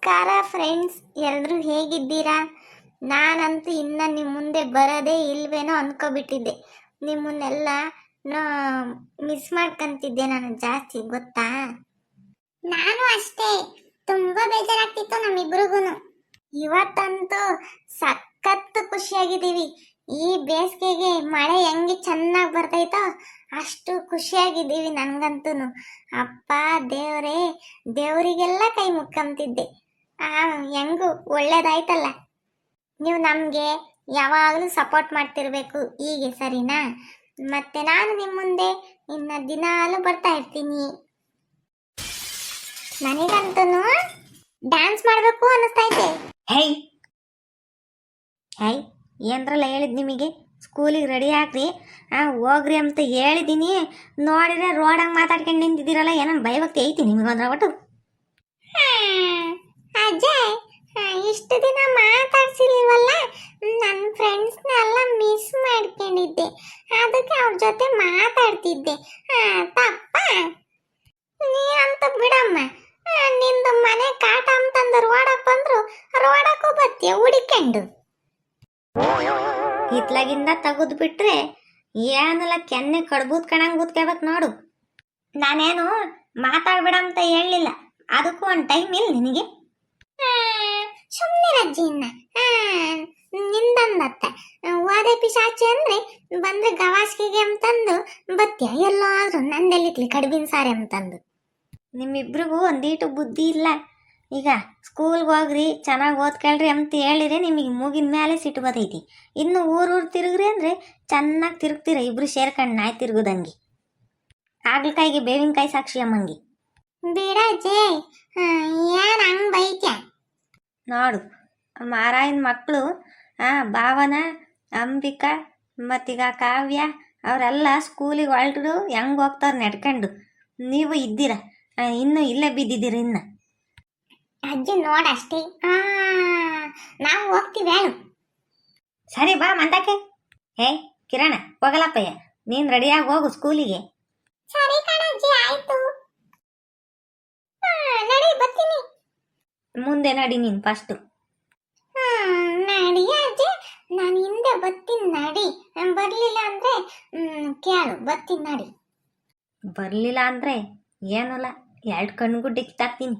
ನಮಸ್ಕಾರ ಫ್ರೆಂಡ್ಸ್, ಎಲ್ಲರೂ ಹೇಗಿದ್ದೀರಾ? ನಾನಂತೂ ಇನ್ನು ನಿಮ್ಮ ಮುಂದೆ ಬರೋದೇ ಇಲ್ವೇನೋ ಅನ್ಕೋಬಿಟ್ಟಿದ್ದೆ. ನಿಮ್ಮನ್ನೆಲ್ಲ ಮಿಸ್ ಮಾಡ್ಕೊಂತಿದ್ದೆ ನಾನು ಜಾಸ್ತಿ, ಗೊತ್ತಾ? ನಾನು ಅಷ್ಟೇ, ತುಂಬಾ ಬೇಜಾರಾಗ್ತಿತ್ತು ನಮ್ಮಿಬ್ರಿಗೂ. ಇವತ್ತಂತೂ ಸಖತ್ತು ಖುಷಿಯಾಗಿದ್ದೀವಿ. ಈ ಬೇಸಿಗೆಗೆ ಮಳೆ ಹೆಂಗೆ ಚೆನ್ನಾಗಿ ಬರ್ತೈತೋ ಅಷ್ಟು ಖುಷಿಯಾಗಿದ್ದೀವಿ. ನನಗಂತೂ ಅಪ್ಪ ದೇವರೇ, ದೇವರಿಗೆಲ್ಲ ಕೈ ಮುಕ್ಕಂತಿದ್ದೆ. ಹೆಂಗು ಒಳ್ಳೇದಾಯ್ತಲ್ಲ. ನೀವು ನಮಗೆ ಯಾವಾಗಲೂ ಸಪೋರ್ಟ್ ಮಾಡ್ತಿರ್ಬೇಕು ಹೀಗೆ, ಸರಿನಾ? ಮತ್ತೆ ನಾನು ನಿಮ್ಮ ಮುಂದೆ ಇನ್ನು ದಿನಾಲು ಬರ್ತಾ ಇರ್ತೀನಿ. ನನಗಂತೂ ಡ್ಯಾನ್ಸ್ ಮಾಡಬೇಕು ಅನ್ನಿಸ್ತೈತೆ. ಹೈ ಹೈ ಏನರಲ್ಲ ಹೇಳಿದ್ ನಿಮಗೆ, ಸ್ಕೂಲಿಗೆ ರೆಡಿ ಆಗ್ರಿ, ಹೋಗ್ರಿ ಅಂತ ಹೇಳಿದ್ದೀನಿ. ನೋಡಿದ್ರೆ ರೋಡಾಗ ಮಾತಾಡ್ಕೊಂಡು ನಿಂತಿದ್ದೀರಲ್ಲ, ಏನೋ ಭಯಭಕ್ತಿ ಐತಿ ನಿಮಗೊಂದ್ರ ಒಟ್ಟು. ಅಜಯ್, ಇಷ್ಟು ದಿನ ಮಾತಾಡ್ಸಿಲ್ವಲ್ಲ, ನನ್ನ ಫ್ರೆಂಡ್ಸ್ನೆಲ್ಲ ಮಿಸ್ ಮಾಡ್ಕೊಂಡಿದ್ದೆ, ಅದಕ್ಕೆ ಅವ್ರ ಜೊತೆ ಮಾತಾಡ್ತಿದ್ದೆ. ತಪ್ಪ ನೀನಂತ ಬಿಡಮ್ಮ. ನಿಂದು ಮನೆ ಕಾಟ ಅಂತಂದು ರೋಡಕ್ಕೆ ಬಂದ್ರು ರೋಡಕ್ಕೂ ಬತ್ತೀಯ ಹುಡಿಕೊಂಡು. ಹಿತ್ಲಾಗಿಂದ ತೆಗೆದು ಬಿಟ್ರೆ ಏನಲ್ಲ ಕೆನ್ನೆ ಕಡ್ಬೂತ್ ಕಣಂಗ್ ಕೂತ್ಕೋಬೇಕು ನೋಡು. ನಾನೇನು ಮಾತಾಡ್ಬೇಡ ಅಂತ ಹೇಳಲಿಲ್ಲ, ಅದಕ್ಕೂ ಒಂದು ಟೈಮ್ ಇಲ್ಲ ನಿನಗೆ. ಸುಮ್ಮನೆ ಅಜ್ಜಿನ್ನ ನಿಂದಂದತ್ತೆ ಓದೆ ಪಿಶಾಚಿ ಅಂದ್ರೆ ಬಂದ್ರೆ ಗವಾಸ್ಕಿಗೆ ಅಂತಂದು ಬತ್ತೀಯ, ಎಲ್ಲಾದ್ರೂ ನಂದೆಲ್ಲಿತ್ಲಿ ಕಡ್ಬಿನ ಸಾರಿ ಅಂತಂದು. ನಿಮ್ಮಿಬ್ರಿಗೂ ಒಂದೀಟು ಬುದ್ಧಿ ಇಲ್ಲ. ಈಗ ಸ್ಕೂಲ್ಗೆ ಹೋಗ್ರಿ, ಚೆನ್ನಾಗಿ ಓದ್ಕೊಳ್ರಿ ಅಂತ ಹೇಳಿದ್ರೆ ನಿಮಗೆ ಮೂಗಿನ ಮೇಲೆ ಸಿಟ್ಟು ಬರ್ತೈತಿ. ಇನ್ನು ಊರು ತಿರುಗ್ರಿ ಅಂದರೆ ಚೆನ್ನಾಗಿ ತಿರುಗ್ತೀರ ಇಬ್ರು ಸೇರ್ಕೊಂಡು, ನಾಯಿ ತಿರುಗುದಂಗೆ. ಹಾಗಲಕಾಯಿಗೆ ಬೇವಿನಕಾಯಿ ಸಾಕ್ಷಿ ಅಮ್ಮಂಗೆ. ಬಿಡಜ್ಜೆ, ಏನು ಹಂಗೆ ಬೈತ್ಯ ನೋಡು. ಮಾರಾಯನ ಮಕ್ಕಳು ಭಾವನ, ಅಂಬಿಕಾ ಮತ್ತೀಗ ಕಾವ್ಯ ಅವರೆಲ್ಲ ಸ್ಕೂಲಿಗೆ ಹೊರಟು ಹೆಂಗೆ ಹೋಗ್ತಾರೆ ನಡ್ಕೊಂಡು. ನೀವು ಇದ್ದೀರ ಇನ್ನು ಇಲ್ಲೇ ಬಿದ್ದಿದ್ದೀರ. ಇನ್ನು ಅಜ್ಜಿ ನೋಡಷ್ಟೇ, ನಾವು ಹೋಗ್ತೀವಿ ಹೇಳು. ಸರಿ ಬಾ ಮಂದಕ್ಕೆ. ಹೇ ಕಿರಣ, ಹೋಗಲಪ್ಪಯ್ಯ, ನೀನು ರೆಡಿಯಾಗಿ ಹೋಗು ಸ್ಕೂಲಿಗೆ. ಸರಿ ಕಣಜ್ಜಿ, ಆಯ್ತು. ನಡಿ ಬರ್ತೀನಿ. ಮುಂದೆ ನಡಿ ನೀನು ಫಸ್ಟು. ನಡಿ ಅಜ್ಜಿ, ನಾನು ಹಿಂದೆ ಬರ್ತೀನಿ ನಡಿ. ಬರಲಿಲ್ಲ ಅಂದರೆ ಕೇಳು, ಬರ್ತೀನಿ ನಡಿ. ಬರಲಿಲ್ಲ ಅಂದರೆ ಏನಲ್ಲ, 2 ಕಣ್ಣುಗುಡ್ಡೆ ಕಿತ್ತಾಕ್ತೀನಿ.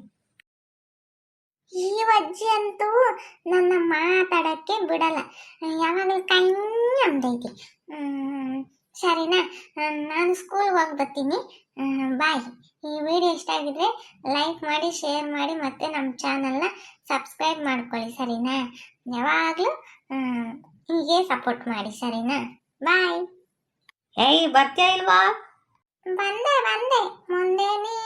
ಈ ಅಜ್ಜಿ ಅಂತೂ ನನ್ನ ಮಾತಾಡೋಕ್ಕೆ ಬಿಡಲ್ಲ, ಯಾವಾಗಲೂ ಕೈ ಅಂದೈತಿ. ಸರಿನಾ, ನಾನು ಸ್ಕೂಲ್ಗೆ ಹೋಗಿ ಬರ್ತೀನಿ. ಬಾಯ್. ಈ ವಿಡಿಯೋ ಇಷ್ಟ ಆಗಿದ್ರೆ ಲೈಕ್ ಮಾಡಿ, ಶೇರ್ ಮಾಡಿ, ಮತ್ತು ನಮ್ಮ ಚಾನಲ್ನ ಸಬ್ಸ್ಕ್ರೈಬ್ ಮಾಡ್ಕೊಳ್ಳಿ, ಸರಿನಾ? ಯಾವಾಗಲೂ ಹೀಗೆ ಸಪೋರ್ಟ್ ಮಾಡಿ, ಸರಿನಾ? ಬಾಯ್. ಏಯ್ ಬರ್ತೀಯ ಇಲ್ವಾ? ಬಂದೆ ಮುಂದೆ ನೀ